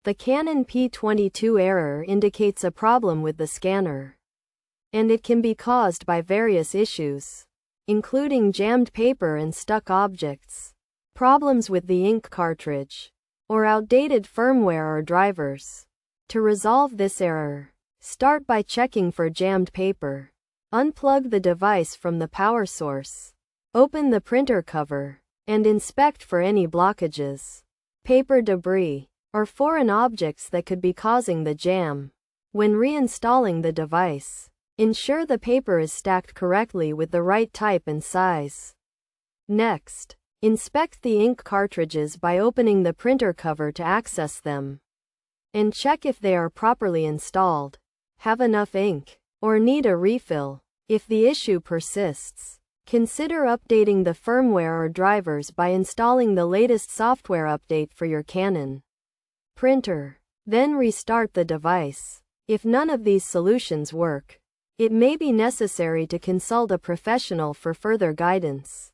The Canon P22 error indicates a problem with the scanner, and it can be caused by various issues, including jammed paper and stuck objects, problems with the ink cartridge, or outdated firmware or drivers. To resolve this error, start by checking for jammed paper. Unplug the device from the power source. Open the printer cover and inspect for any blockages, paper debris, or foreign objects that could be causing the jam. When reinstalling the device, ensure the paper is stacked correctly with the right type and size. Next, inspect the ink cartridges by opening the printer cover to access them, and check if they are properly installed, have enough ink, or need a refill. If the issue persists, consider updating the firmware or drivers by installing the latest software update for your Canon printer. Then restart the device. If none of these solutions work, it may be necessary to consult a professional for further guidance.